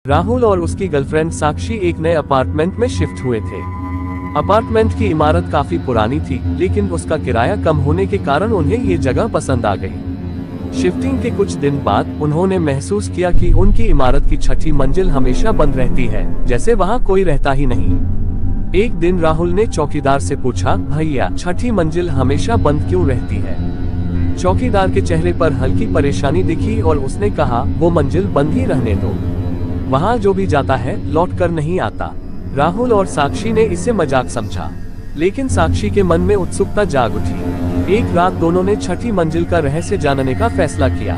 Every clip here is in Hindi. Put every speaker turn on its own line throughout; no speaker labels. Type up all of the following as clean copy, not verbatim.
राहुल और उसकी गर्लफ्रेंड साक्षी एक नए अपार्टमेंट में शिफ्ट हुए थे। अपार्टमेंट की इमारत काफी पुरानी थी, लेकिन उसका किराया कम होने के कारण उन्हें ये जगह पसंद आ गई। शिफ्टिंग के कुछ दिन बाद उन्होंने महसूस किया कि उनकी इमारत की छठी मंजिल हमेशा बंद रहती है, जैसे वहाँ कोई रहता ही नहीं। एक दिन राहुल ने चौकीदार से पूछा, भैया छठी मंजिल हमेशा बंद क्यों रहती है? चौकीदार के चेहरे पर हल्की परेशानी दिखी और उसने कहा, वो मंजिल बंद ही रहने दो, वहाँ जो भी जाता है लौट कर नहीं आता। राहुल और साक्षी ने इसे मजाक समझा, लेकिन साक्षी के मन में उत्सुकता जाग उठी। एक रात दोनों ने छठी मंजिल का रहस्य जानने का फैसला किया।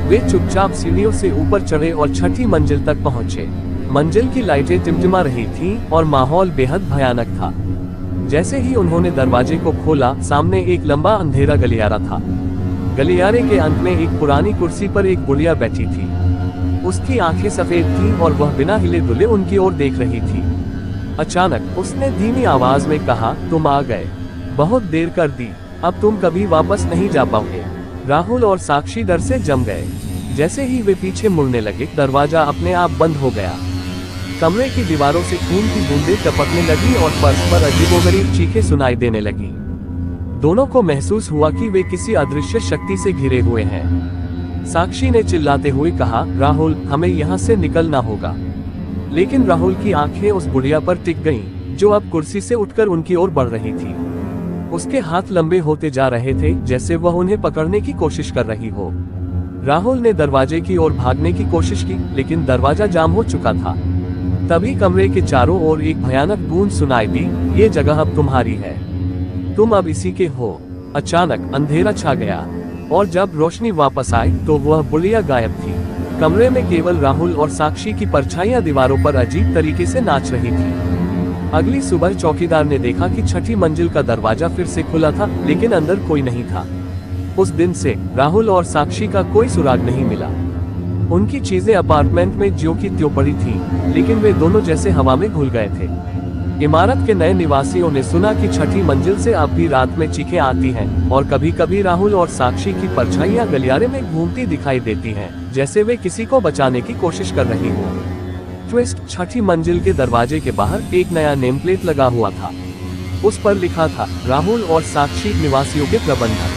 वे चुपचाप सीढ़ियों से ऊपर चढ़े और छठी मंजिल तक पहुँचे। मंजिल की लाइटें टिमटिमा रही थीं और माहौल बेहद भयानक था। जैसे ही उन्होंने दरवाजे को खोला, सामने एक लंबा अंधेरा गलियारा था। गलियारे के अंत में एक पुरानी कुर्सी पर एक बुढ़िया बैठी थी। उसकी आंखें सफेद थीं और वह बिना हिले डुले उनकी ओर देख रही थी। अचानक उसने धीमी आवाज में कहा, तुम आ गए, बहुत देर कर दी, अब तुम कभी वापस नहीं जा पाओगे। राहुल और साक्षी डर से जम गए। जैसे ही वे पीछे मुड़ने लगे, दरवाजा अपने आप बंद हो गया। कमरे की दीवारों से खून की बूंदें टपकने लगी और फर्श पर अजीबोगरीब चीखें सुनाई देने लगी। दोनों को महसूस हुआ कि वे किसी अदृश्य शक्ति से घिरे हुए हैं। साक्षी ने चिल्लाते हुए कहा, राहुल हमें यहाँ से निकलना होगा। लेकिन राहुल की आंखें उस बुढ़िया पर टिक गईं, जो अब कुर्सी से उठकर उनकी ओर बढ़ रही थी। उसके हाथ लंबे होते जा रहे थे, जैसे वह उन्हें पकड़ने की कोशिश कर रही हो। राहुल ने दरवाजे की ओर भागने की कोशिश की, लेकिन दरवाजा जाम हो चुका था। तभी कमरे के चारों ओर एक भयानक गूंज सुनाई दी, ये जगह अब तुम्हारी है, तुम अब इसी के हो। अचानक अंधेरा छा गया और जब रोशनी वापस आई तो वह बुढ़िया गायब थी। कमरे में केवल राहुल और साक्षी की परछाइयां दीवारों पर अजीब तरीके से नाच रही थी। अगली सुबह चौकीदार ने देखा कि छठी मंजिल का दरवाजा फिर से खुला था, लेकिन अंदर कोई नहीं था। उस दिन से राहुल और साक्षी का कोई सुराग नहीं मिला। उनकी चीजें अपार्टमेंट में ज्यों की त्यों पड़ी थीं, लेकिन वे दोनों जैसे हवा में घुल गए थे। इमारत के नए निवासियों ने सुना कि छठी मंजिल से अब भी रात में चीखें आती हैं और कभी कभी राहुल और साक्षी की परछाइयां गलियारे में घूमती दिखाई देती हैं, जैसे वे किसी को बचाने की कोशिश कर रही हो। ट्विस्ट, छठी मंजिल के दरवाजे के बाहर एक नया नेम प्लेट लगा हुआ था। उस पर लिखा था, राहुल और साक्षी निवासियों के प्रबंधक।